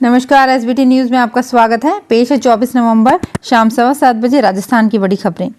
नमस्कार, SBT news में आपका स्वागत है। पेश है 24 नवंबर शाम 7:15 बजे राजस्थान की बड़ी खबरें।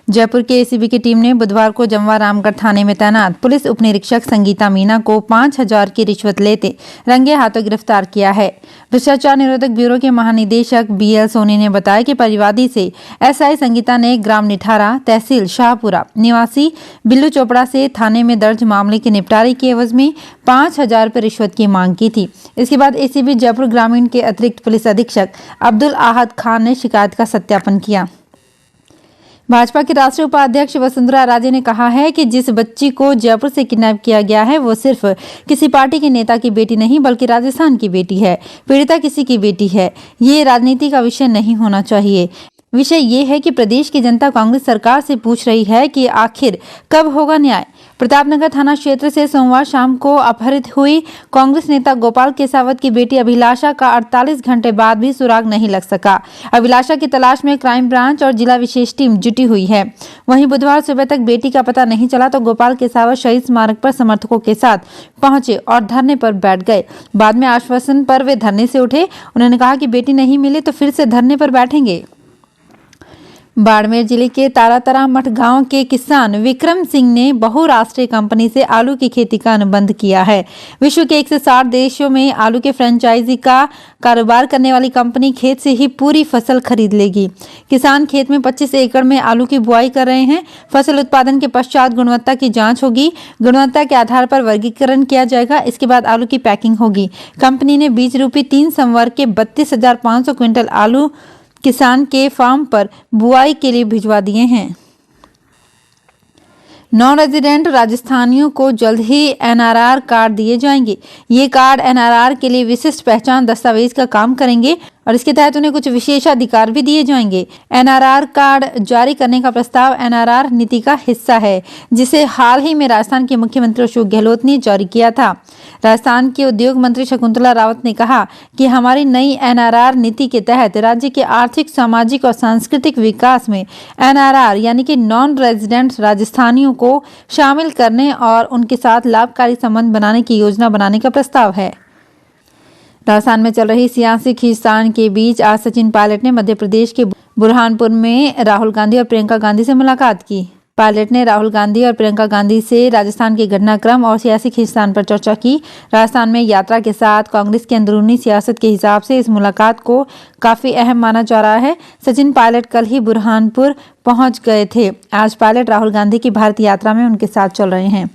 जयपुर के एसीबी की टीम ने बुधवार को जमवा रामगढ़ थाने में तैनात पुलिस उप निरीक्षक संगीता मीना को 5,000 की रिश्वत लेते रंगे हाथों गिरफ्तार किया है। भ्रष्टाचार निरोधक ब्यूरो के महानिदेशक बीएल सोनी ने बताया कि परिवादी से एसआई संगीता ने ग्राम निठारा, तहसील शाहपुरा निवासी बिल्लू चोपड़ा से थाने में दर्ज मामले के निपटारे की एवज में 5,000 रुपये रिश्वत की मांग की थी। इसके बाद एसीबी जयपुर ग्रामीण के अतिरिक्त पुलिस अधीक्षक अब्दुल आहद खान ने शिकायत का सत्यापन किया। भाजपा के राष्ट्रीय उपाध्यक्ष वसुंधरा राजे ने कहा है कि जिस बच्ची को जयपुर से किडनैप किया गया है वो सिर्फ किसी पार्टी के नेता की बेटी नहीं बल्कि राजस्थान की बेटी है। पीड़िता किसी की बेटी है। ये राजनीति का विषय नहीं होना चाहिए। विषय ये है कि प्रदेश की जनता कांग्रेस सरकार से पूछ रही है कि आखिर कब होगा न्याय। प्रतापनगर थाना क्षेत्र से सोमवार शाम को अपहरित हुई कांग्रेस नेता गोपाल केसावत की बेटी अभिलाषा का 48 घंटे बाद भी सुराग नहीं लग सका। अभिलाषा की तलाश में क्राइम ब्रांच और जिला विशेष टीम जुटी हुई है। वहीं बुधवार सुबह तक बेटी का पता नहीं चला तो गोपाल केसावत शहीद स्मारक पर समर्थकों के साथ पहुंचे और धरने पर बैठ गए। बाद में आश्वासन पर वे धरने से उठे। उन्होंने कहा कि बेटी नहीं मिली तो फिर से धरने पर बैठेंगे। बाड़मेर जिले के तारातरा मठ गांव के किसान विक्रम सिंह ने बहुराष्ट्रीय कंपनी से आलू की खेती का अनुबंध किया है। विश्व के 160 देशों में आलू के फ्रेंचाइजी का कारोबार करने वाली कंपनी खेत से ही पूरी फसल खरीद लेगी। किसान खेत में 25 एकड़ में आलू की बुआई कर रहे हैं। फसल उत्पादन के पश्चात गुणवत्ता की जाँच होगी। गुणवत्ता के आधार पर वर्गीकरण किया जाएगा। इसके बाद आलू की पैकिंग होगी। कंपनी ने बीज रूपी 3 संवर्ग के 32,500 क्विंटल आलू किसान के फार्म पर बुआई के लिए भिजवा दिए हैं। नॉन रेजिडेंट राजस्थानियों को जल्द ही एनआरआर कार्ड दिए जाएंगे। ये कार्ड एनआरआर के लिए विशिष्ट पहचान दस्तावेज का काम करेंगे और इसके तहत उन्हें कुछ विशेषाधिकार भी दिए जाएंगे। एनआरआर कार्ड जारी करने का प्रस्ताव एनआरआर नीति का हिस्सा है, जिसे हाल ही में राजस्थान के मुख्यमंत्री अशोक गहलोत ने जारी किया था। राजस्थान के उद्योग मंत्री शकुंतला रावत ने कहा कि हमारी नई एनआरआर नीति के तहत राज्य के आर्थिक, सामाजिक और सांस्कृतिक विकास में एनआरआर यानी कि नॉन रेजिडेंट राजस्थानियों को शामिल करने और उनके साथ लाभकारी संबंध बनाने की योजना बनाने का प्रस्ताव है। राजस्थान में चल रही सियासी खींचतान के बीच आज सचिन पायलट ने मध्य प्रदेश के बुरहानपुर में राहुल गांधी और प्रियंका गांधी से मुलाकात की। पायलट ने राहुल गांधी और प्रियंका गांधी से राजस्थान के घटनाक्रम और सियासी खींचतान पर चर्चा की। राजस्थान में यात्रा के साथ कांग्रेस की अंदरूनी सियासत के हिसाब से इस मुलाकात को काफी अहम माना जा रहा है। सचिन पायलट कल ही बुरहानपुर पहुंच गए थे। आज पायलट राहुल गांधी की भारत यात्रा में उनके साथ चल रहे हैं।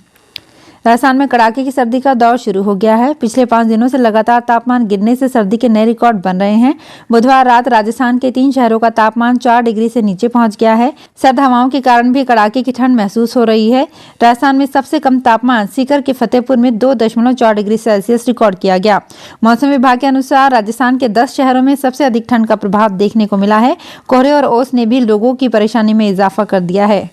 राजस्थान में कड़ाके की सर्दी का दौर शुरू हो गया है। पिछले 5 दिनों से लगातार तापमान गिरने से सर्दी के नए रिकॉर्ड बन रहे हैं। बुधवार रात राजस्थान के 3 शहरों का तापमान 4 डिग्री से नीचे पहुंच गया है। सर्द हवाओं के कारण भी कड़ाके की ठंड महसूस हो रही है। राजस्थान में सबसे कम तापमान सीकर के फतेहपुर में 2.4 डिग्री सेल्सियस रिकॉर्ड किया गया। मौसम विभाग के अनुसार राजस्थान के 10 शहरों में सबसे अधिक ठंड का प्रभाव देखने को मिला है। कोहरे और ओस ने भी लोगों की परेशानी में इजाफा कर दिया है।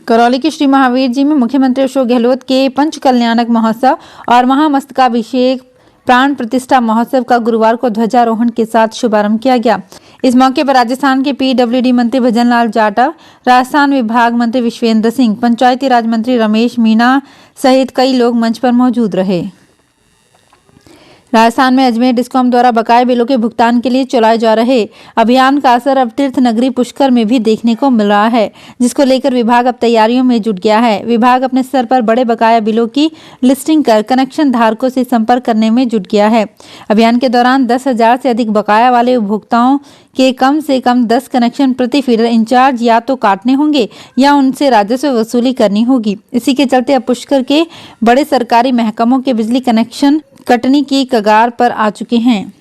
करौली के श्री महावीर जी में मुख्यमंत्री अशोक गहलोत के पंच कल्याणक महोत्सव और महामस्तकाभिषेक प्राण प्रतिष्ठा महोत्सव का गुरुवार को ध्वजारोहण के साथ शुभारंभ किया गया। इस मौके पर राजस्थान के पीडब्ल्यूडी मंत्री भजनलाल जाटव, राजस्थान विभाग मंत्री विश्वेंद्र सिंह, पंचायती राज मंत्री रमेश मीणा सहित कई लोग मंच पर मौजूद रहे। राजस्थान में अजमेर डिस्कॉम द्वारा बकाये बिलों के भुगतान के लिए चलाए जा रहे अभियान का असर अब तीर्थ नगरी पुष्कर में भी देखने को मिल रहा है, जिसको लेकर विभाग अब तैयारियों में जुट गया है। विभाग अपने स्तर पर बड़े बकाया बिलों की लिस्टिंग कर कनेक्शन धारकों से संपर्क करने में जुट गया है। अभियान के दौरान 10,000 से अधिक बकाया वाले उपभोक्ताओं के कम से कम 10 कनेक्शन प्रति फीडर इंचार्ज या तो काटने होंगे या उनसे राजस्व वसूली करनी होगी। इसी के चलते अब पुष्कर के बड़े सरकारी महकमों के बिजली कनेक्शन कटनी की कगार पर आ चुके हैं।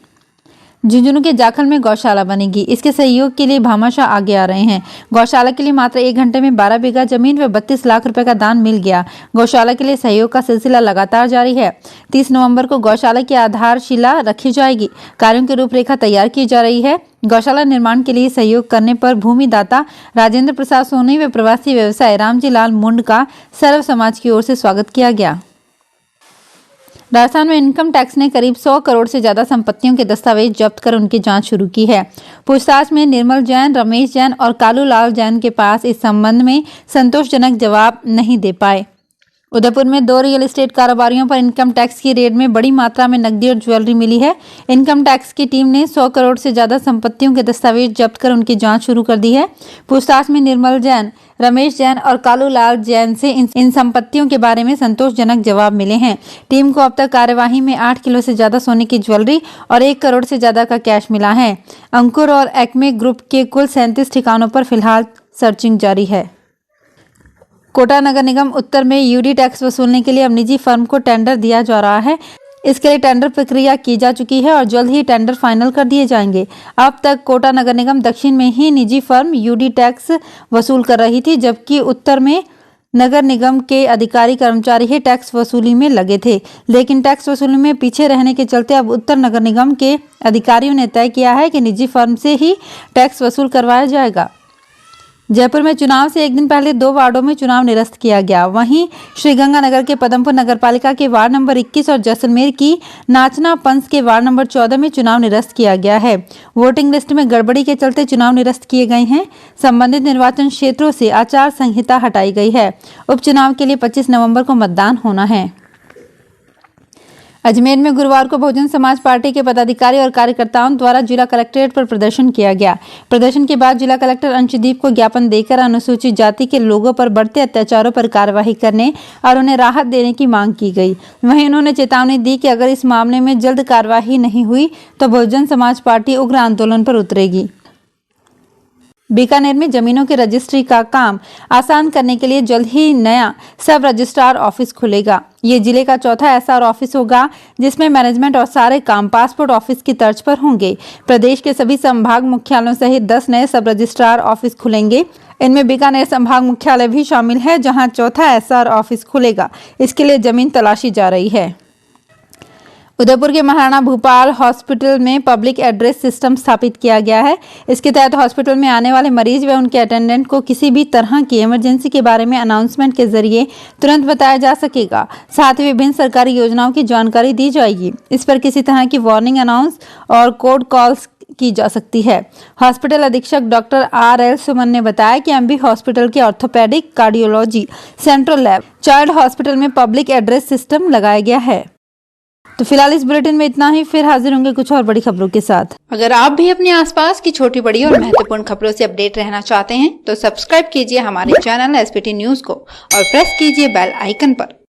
झुंझुनू के जाखल में गौशाला बनेगी। इसके सहयोग के लिए भामाशाह आगे आ रहे हैं। गौशाला के लिए मात्र 1 घंटे में 12 बीघा जमीन व 32 लाख रुपए का दान मिल गया। गौशाला के लिए सहयोग का सिलसिला लगातार जारी है। 30 नवंबर को गौशाला की आधारशिला रखी जाएगी। कार्यों की रूपरेखा तैयार की जा रही है। गौशाला निर्माण के लिए सहयोग करने पर भूमि दाता राजेंद्र प्रसाद सोनी व प्रवासी व्यवसाय रामजी लाल मुंड का सर्व समाज की ओर से स्वागत किया गया। राजस्थान में इनकम टैक्स ने करीब 100 करोड़ से ज्यादा संपत्तियों के दस्तावेज जब्त कर उनकी जांच शुरू की है। पूछताछ में निर्मल जैन, रमेश जैन और कालू लाल जैन के पास इस संबंध में संतोषजनक जवाब नहीं दे पाए। उदयपुर में 2 रियल एस्टेट कारोबारियों पर इनकम टैक्स की रेड में बड़ी मात्रा में नकदी और ज्वेलरी मिली है। इनकम टैक्स की टीम ने 100 करोड़ से ज्यादा संपत्तियों के दस्तावेज जब्त कर उनकी जांच शुरू कर दी है। पूछताछ में निर्मल जैन, रमेश जैन और कालूलाल जैन से इन संपत्तियों के बारे में संतोषजनक जवाब मिले हैं। टीम को अब तक कार्यवाही में 8 किलो से ज्यादा सोने की ज्वेलरी और 1 करोड़ से ज्यादा का कैश मिला है। अंकुर और एक्मे ग्रुप के कुल 37 ठिकानों पर फिलहाल सर्चिंग जारी है। कोटा नगर निगम उत्तर में यूडी टैक्स वसूलने के लिए अब निजी फर्म को टेंडर दिया जा रहा है। इसके लिए टेंडर प्रक्रिया की जा चुकी है और जल्द ही टेंडर फाइनल कर दिए जाएंगे। अब तक कोटा नगर निगम दक्षिण में ही निजी फर्म यूडी टैक्स वसूल कर रही थी, जबकि उत्तर में नगर निगम के अधिकारी कर्मचारी ही टैक्स वसूली में लगे थे। लेकिन टैक्स वसूली में पीछे रहने के चलते अब उत्तर नगर निगम के अधिकारियों ने तय किया है कि निजी फर्म से ही टैक्स वसूल करवाया जाएगा। जयपुर में चुनाव से एक दिन पहले 2 वार्डों में चुनाव निरस्त किया गया। वहीं श्रीगंगानगर के पदमपुर नगरपालिका के वार्ड नंबर 21 और जैसलमेर की नाचना पंच के वार्ड नंबर 14 में चुनाव निरस्त किया गया है। वोटिंग लिस्ट में गड़बड़ी के चलते चुनाव निरस्त किए गए हैं। संबंधित निर्वाचन क्षेत्रों से आचार संहिता हटाई गई है। उपचुनाव के लिए 25 नवंबर को मतदान होना है। अजमेर में गुरुवार को बहुजन समाज पार्टी के पदाधिकारी और कार्यकर्ताओं द्वारा जिला कलेक्ट्रेट पर प्रदर्शन किया गया। प्रदर्शन के बाद जिला कलेक्टर अंशुदीप को ज्ञापन देकर अनुसूचित जाति के लोगों पर बढ़ते अत्याचारों पर कार्रवाई करने और उन्हें राहत देने की मांग की गई। वहीं उन्होंने चेतावनी दी कि अगर इस मामले में जल्द कार्रवाई नहीं हुई तो बहुजन समाज पार्टी उग्र आंदोलन पर उतरेगी। बीकानेर में जमीनों की रजिस्ट्री का काम आसान करने के लिए जल्द ही नया सब रजिस्ट्रार ऑफिस खुलेगा। ये जिले का चौथा ऐसा ऑफिस होगा जिसमें मैनेजमेंट और सारे काम पासपोर्ट ऑफिस की तर्ज पर होंगे। प्रदेश के सभी संभाग मुख्यालयों सहित 10 नए सब रजिस्ट्रार ऑफिस खुलेंगे। इनमें बीकानेर संभाग मुख्यालय भी शामिल है, जहां चौथा एसआर ऑफिस खुलेगा। इसके लिए जमीन तलाशी जा रही है। उदयपुर के महाराणा भूपाल हॉस्पिटल में पब्लिक एड्रेस सिस्टम स्थापित किया गया है। इसके तहत हॉस्पिटल में आने वाले मरीज व उनके अटेंडेंट को किसी भी तरह की इमरजेंसी के बारे में अनाउंसमेंट के जरिए तुरंत बताया जा सकेगा। साथ ही विभिन्न सरकारी योजनाओं की जानकारी दी जाएगी। इस पर किसी तरह की वार्निंग अनाउंस और कोड कॉल्स की जा सकती है। हॉस्पिटल अधीक्षक डॉक्टर RL सुमन ने बताया कि MB हॉस्पिटल के orthopaedic, cardiology, central lab, child hospital में पब्लिक एड्रेस सिस्टम लगाया गया है। तो फिलहाल इस बुलेटिन में इतना ही। फिर हाजिर होंगे कुछ और बड़ी खबरों के साथ। अगर आप भी अपने आसपास की छोटी बड़ी और महत्वपूर्ण खबरों से अपडेट रहना चाहते हैं तो सब्सक्राइब कीजिए हमारे चैनल SPT न्यूज को और प्रेस कीजिए बेल आइकन पर।